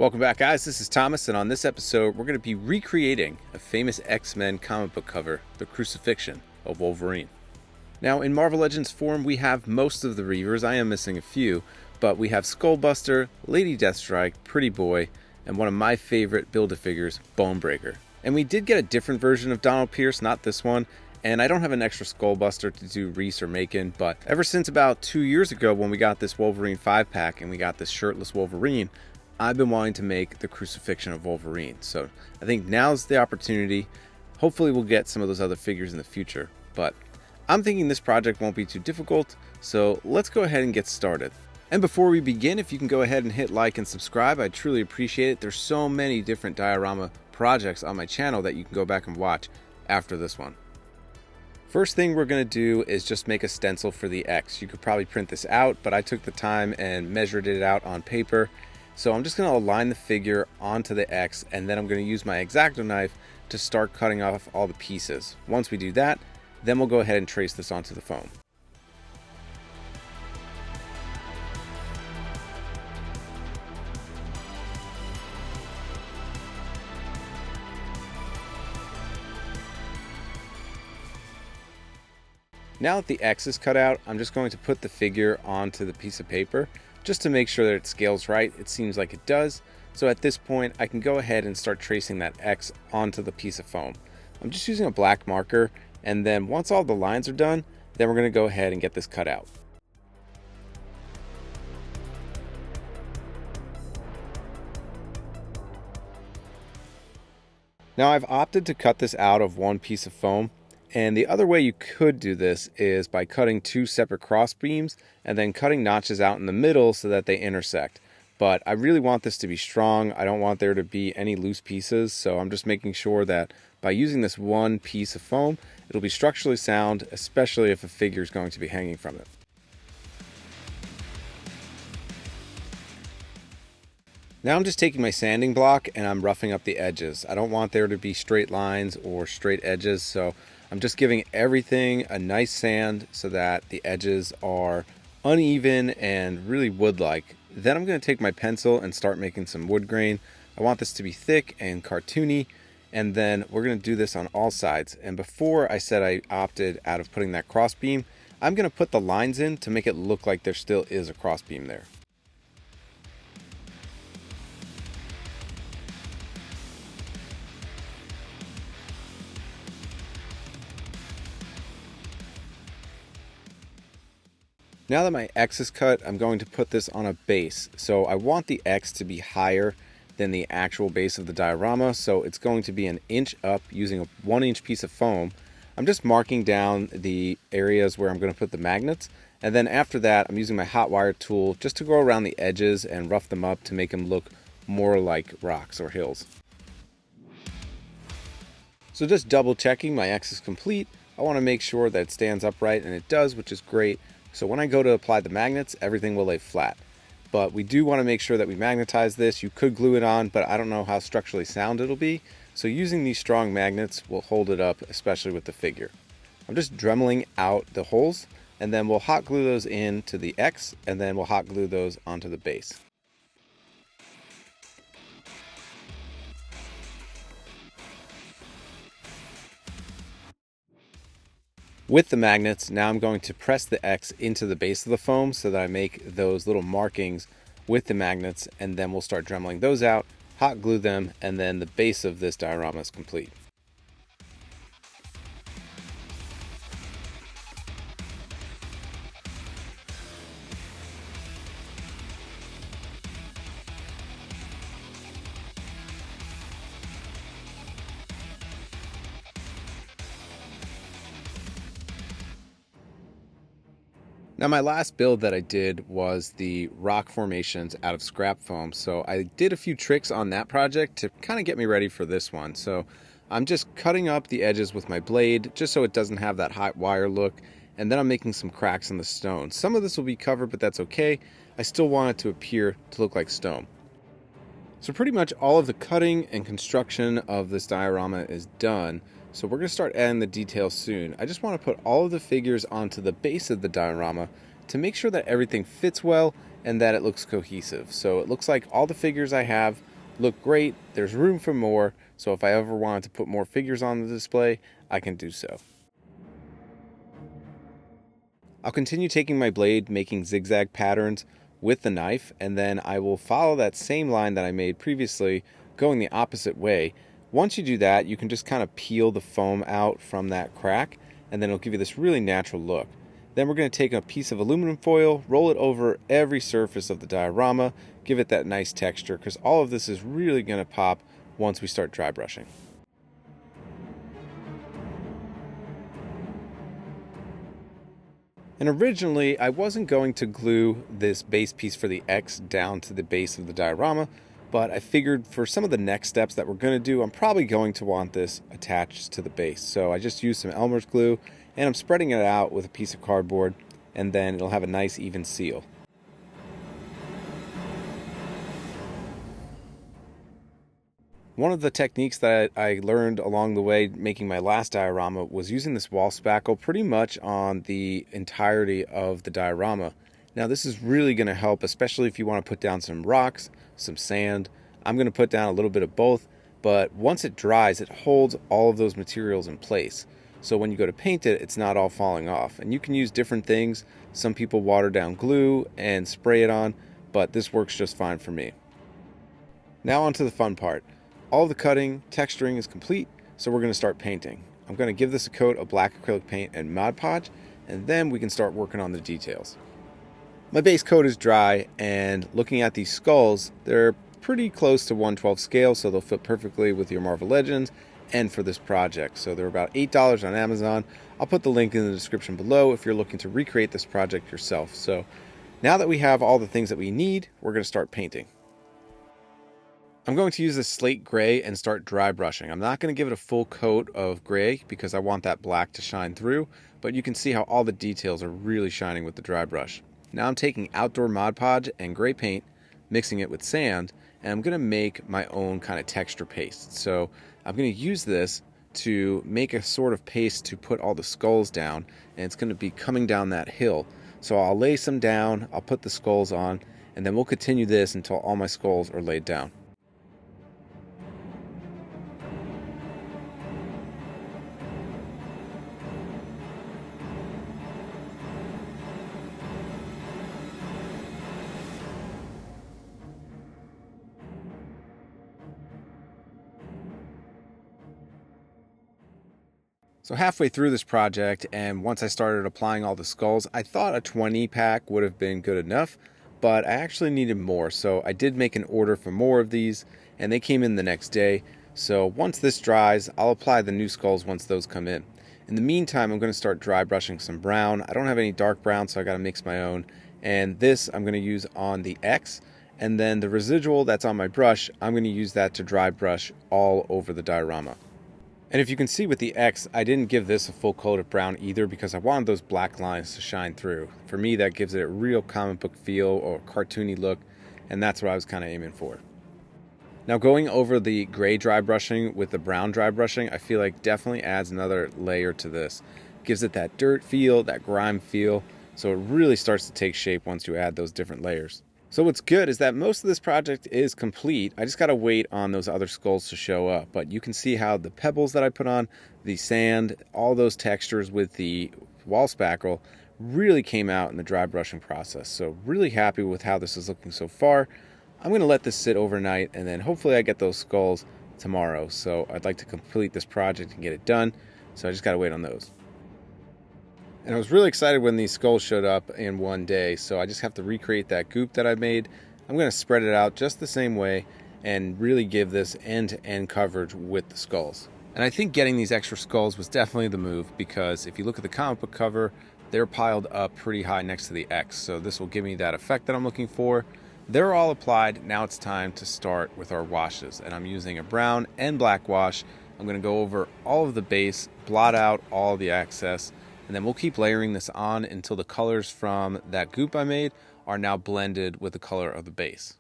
Welcome back, guys. This is Thomas, and on this episode, we're going to be recreating a famous X-Men comic book cover, The Crucifixion of Wolverine. Now, in Marvel Legends form, we have most of the Reavers. I am missing a few, but we have Skullbuster, Lady Deathstrike, Pretty Boy, and one of my favorite Build-A-Figures, Bonebreaker. And we did get a different version of Donald Pierce, not this one, and I don't have an extra Skullbuster to do Reese or Macon, but ever since about 2 years ago when we got this Wolverine 5-pack and we got this shirtless Wolverine, I've been wanting to make the Crucifixion of Wolverine. So I think now's the opportunity. Hopefully we'll get some of those other figures in the future, but I'm thinking this project won't be too difficult, so let's go ahead and get started. And before we begin, if you can go ahead and hit like and subscribe, I'd truly appreciate it. There's so many different diorama projects on my channel that you can go back and watch after this one. First thing we're going to do is just make a stencil for the X. You could probably print this out, but I took the time and measured it out on paper. So I'm just going to align the figure onto the X, and then I'm going to use my X-Acto knife to start cutting off all the pieces. Once we do that, then we'll go ahead and trace this onto the foam. Now that the X is cut out, I'm just going to put the figure onto the piece of paper just to make sure that it scales right. It seems like it does. So at this point, I can go ahead and start tracing that X onto the piece of foam. I'm just using a black marker, and then once all the lines are done, then we're going to go ahead and get this cut out. Now I've opted to cut this out of one piece of foam. And the other way you could do this is by cutting two separate cross beams and then cutting notches out in the middle so that they intersect. But I really want this to be strong. I don't want there to be any loose pieces, so I'm just making sure that by using this one piece of foam, it'll be structurally sound, especially if a figure is going to be hanging from it. Now I'm just taking my sanding block and I'm roughing up the edges. I don't want there to be straight lines or straight edges, so I'm just giving everything a nice sand so that the edges are uneven and really wood-like. Then I'm going to take my pencil and start making some wood grain. I want this to be thick and cartoony, and then we're going to do this on all sides. And before I said I opted out of putting that cross beam, I'm going to put the lines in to make it look like there still is a cross beam there. Now that my X is cut, I'm going to put this on a base. So I want the X to be higher than the actual base of the diorama, so it's going to be an inch up using a 1-inch piece of foam. I'm just marking down the areas where I'm going to put the magnets, and then after that I'm using my hot wire tool just to go around the edges and rough them up to make them look more like rocks or hills. So just double checking my X is complete. I want to make sure that it stands upright, and it does, which is great. So when I go to apply the magnets, everything will lay flat. But we do want to make sure that we magnetize this. You could glue it on, but I don't know how structurally sound it'll be. So using these strong magnets will hold it up, especially with the figure. I'm just dremeling out the holes, and then we'll hot glue those into the X, and then we'll hot glue those onto the base. With the magnets, now I'm going to press the X into the base of the foam so that I make those little markings with the magnets, and then we'll start dremeling those out, hot glue them, and then the base of this diorama is complete. Now my last build that I did was the rock formations out of scrap foam, so I did a few tricks on that project to kind of get me ready for this one. So I'm just cutting up the edges with my blade just so it doesn't have that hot wire look, and then I'm making some cracks in the stone. Some of this will be covered, but that's okay. I still want it to appear to look like stone. So pretty much all of the cutting and construction of this diorama is done. So we're going to start adding the details soon. I just want to put all of the figures onto the base of the diorama to make sure that everything fits well and that it looks cohesive. So it looks like all the figures I have look great. There's room for more, so if I ever wanted to put more figures on the display, I can do so. I'll continue taking my blade, making zigzag patterns with the knife, and then I will follow that same line that I made previously, going the opposite way. Once you do that, you can just kind of peel the foam out from that crack, and then it'll give you this really natural look. Then we're going to take a piece of aluminum foil, roll it over every surface of the diorama, give it that nice texture, because all of this is really going to pop once we start dry brushing. And originally, I wasn't going to glue this base piece for the X down to the base of the diorama, but I figured for some of the next steps that we're going to do, I'm probably going to want this attached to the base. So I just used some Elmer's glue, and I'm spreading it out with a piece of cardboard, and then it'll have a nice even seal. One of the techniques that I learned along the way making my last diorama was using this wall spackle pretty much on the entirety of the diorama. Now this is really going to help, especially if you want to put down some rocks, some sand. I'm going to put down a little bit of both, but once it dries, it holds all of those materials in place. So when you go to paint it, it's not all falling off. And you can use different things. Some people water down glue and spray it on, but this works just fine for me. Now onto the fun part. All the cutting, texturing is complete, so we're going to start painting. I'm going to give this a coat of black acrylic paint and Mod Podge, and then we can start working on the details. My base coat is dry, and looking at these skulls, they're pretty close to 1/12 scale, so they'll fit perfectly with your Marvel Legends and for this project. So they're about $8 on Amazon. I'll put the link in the description below if you're looking to recreate this project yourself. So now that we have all the things that we need, we're going to start painting. I'm going to use this slate gray and start dry brushing. I'm not going to give it a full coat of gray because I want that black to shine through, but you can see how all the details are really shining with the dry brush. Now I'm taking outdoor Mod Podge and gray paint, mixing it with sand, and I'm going to make my own kind of texture paste. So I'm going to use this to make a sort of paste to put all the skulls down, and it's going to be coming down that hill. So I'll lay some down, I'll put the skulls on, and then we'll continue this until all my skulls are laid down. So halfway through this project, and once I started applying all the skulls, I thought a 20 pack would have been good enough, but I actually needed more. So I did make an order for more of these, and they came in the next day. So once this dries, I'll apply the new skulls once those come in. In the meantime, I'm going to start dry brushing some brown. I don't have any dark brown, so I got to mix my own. And this I'm going to use on the X, and then the residual that's on my brush, I'm going to use that to dry brush all over the diorama. And if you can see with the X, I didn't give this a full coat of brown either because I wanted those black lines to shine through. For me, that gives it a real comic book feel or cartoony look, and that's what I was kind of aiming for. Now going over the gray dry brushing with the brown dry brushing, I feel like definitely adds another layer to this. Gives it that dirt feel, that grime feel, so it really starts to take shape once you add those different layers. So what's good is that most of this project is complete. I just got to wait on those other skulls to show up. But you can see how the pebbles that I put on, the sand, all those textures with the wall spackle really came out in the dry brushing process. So really happy with how this is looking so far. I'm going to let this sit overnight, and then hopefully I get those skulls tomorrow. So I'd like to complete this project and get it done. So I just got to wait on those. And I was really excited when these skulls showed up in one day, so I just have to recreate that goop that I made. I'm going to spread it out just the same way and really give this end-to-end coverage with the skulls. And I think getting these extra skulls was definitely the move because if you look at the comic book cover, they're piled up pretty high next to the X, so this will give me that effect that I'm looking for. They're all applied. Now it's time to start with our washes, and I'm using a brown and black wash. I'm going to go over all of the base, blot out all the excess, and then we'll keep layering this on until the colors from that goop I made are now blended with the color of the base.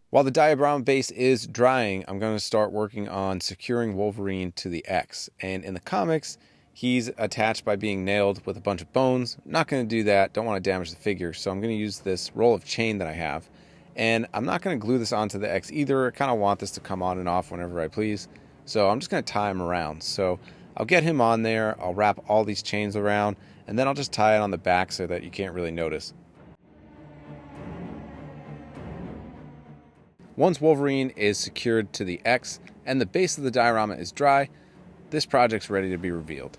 While the diorama base is drying, I'm going to start working on securing Wolverine to the X. And in the comics, he's attached by being nailed with a bunch of bones. I'm not going to do that. Don't want to damage the figure. So I'm going to use this roll of chain that I have. And I'm not going to glue this onto the X either. I kind of want this to come on and off whenever I please. So I'm just going to tie him around. So I'll get him on there. I'll wrap all these chains around, and then I'll just tie it on the back so that you can't really notice. Once Wolverine is secured to the X and the base of the diorama is dry, this project's ready to be revealed.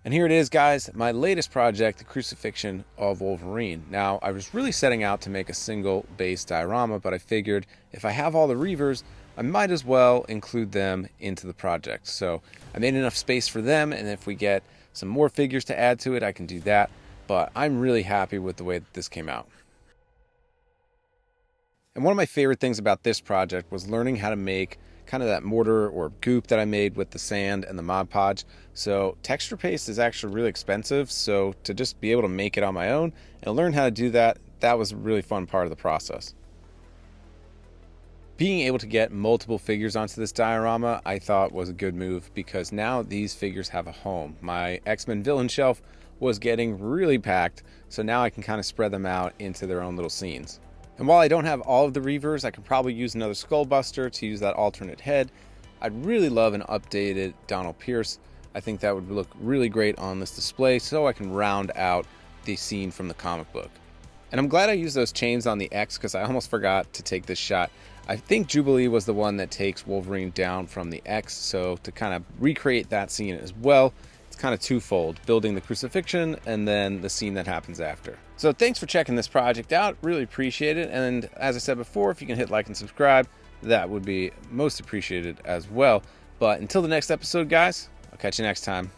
And here it is, guys, my latest project, the crucifixion of Wolverine. Now, I was really setting out to make a single base diorama, but I figured if I have all the Reavers, I might as well include them into the project. So I made enough space for them, and if we get some more figures to add to it, I can do that. But I'm really happy with the way that this came out. And one of my favorite things about this project was learning how to make kind of that mortar or goop that I made with the sand and the Mod Podge. So texture paste is actually really expensive, so to just be able to make it on my own and learn how to do that, that was a really fun part of the process. Being able to get multiple figures onto this diorama I thought was a good move, because now these figures have a home. My X-Men villain shelf was getting really packed, so now I can kind of spread them out into their own little scenes. And while I don't have all of the Reavers, I could probably use another Skullbuster to use that alternate head. I'd really love an updated Donald Pierce. I think that would look really great on this display, so I can round out the scene from the comic book. And I'm glad I used those chains on the X, because I almost forgot to take this shot. I think Jubilee was the one that takes Wolverine down from the X, so to kind of recreate that scene as well, it's kind of twofold, building the crucifixion and then the scene that happens after. So thanks for checking this project out, really appreciate it. And as I said before, if you can hit like and subscribe, that would be most appreciated as well. But until the next episode, guys, I'll catch you next time.